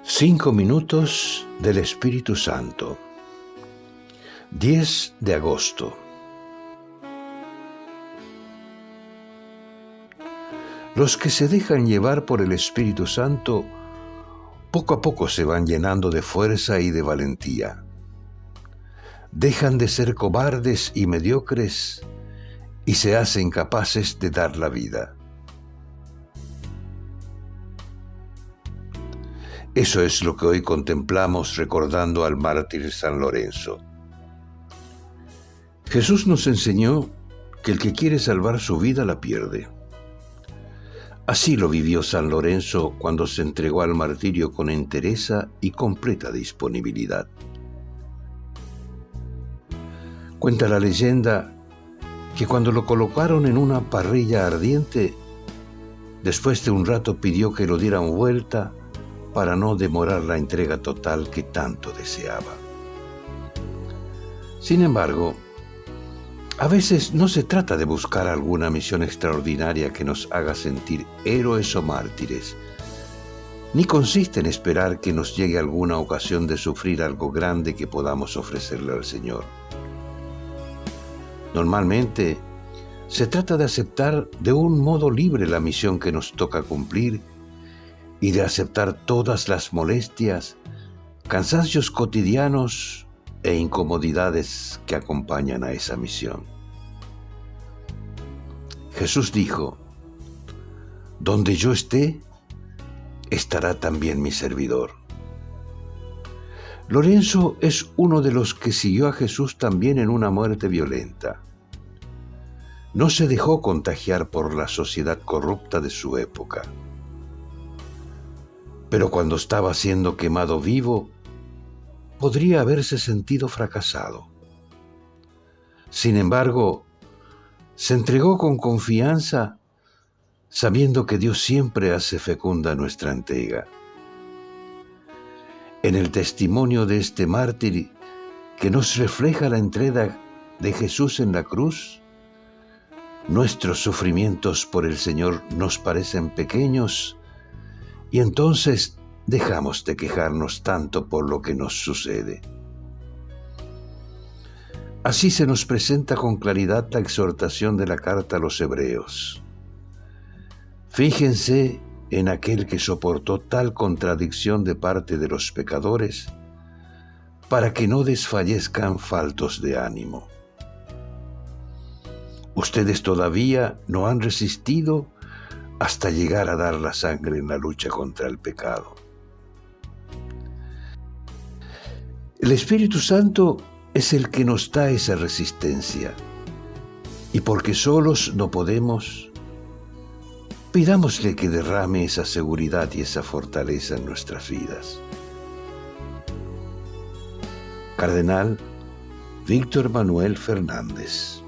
5 minutos del Espíritu Santo. 10 de agosto. Los que se dejan llevar por el Espíritu Santo, poco a poco se van llenando de fuerza y de valentía. Dejan de ser cobardes y mediocres y se hacen capaces de dar la vida. Eso es lo que hoy contemplamos recordando al mártir San Lorenzo. Jesús nos enseñó que el que quiere salvar su vida la pierde. Así lo vivió San Lorenzo cuando se entregó al martirio con entereza y completa disponibilidad. Cuenta la leyenda que cuando lo colocaron en una parrilla ardiente, después de un rato pidió que lo dieran vuelta para no demorar la entrega total que tanto deseaba. Sin embargo, a veces no se trata de buscar alguna misión extraordinaria que nos haga sentir héroes o mártires, ni consiste en esperar que nos llegue alguna ocasión de sufrir algo grande que podamos ofrecerle al Señor. Normalmente, se trata de aceptar de un modo libre la misión que nos toca cumplir y de aceptar todas las molestias, cansancios cotidianos e incomodidades que acompañan a esa misión. Jesús dijo: «Donde yo esté, estará también mi servidor». Lorenzo es uno de los que siguió a Jesús también en una muerte violenta. No se dejó contagiar por la sociedad corrupta de su época. Pero cuando estaba siendo quemado vivo, podría haberse sentido fracasado. Sin embargo, se entregó con confianza, sabiendo que Dios siempre hace fecunda nuestra entrega. En el testimonio de este mártir que nos refleja la entrega de Jesús en la cruz, nuestros sufrimientos por el Señor nos parecen pequeños y entonces dejamos de quejarnos tanto por lo que nos sucede. Así se nos presenta con claridad la exhortación de la carta a los Hebreos. Fíjense en aquel que soportó tal contradicción de parte de los pecadores, para que no desfallezcan faltos de ánimo. Ustedes todavía no han resistido hasta llegar a dar la sangre en la lucha contra el pecado. El Espíritu Santo es el que nos da esa resistencia, y porque solos no podemos, pidámosle que derrame esa seguridad y esa fortaleza en nuestras vidas. Cardenal Víctor Manuel Fernández.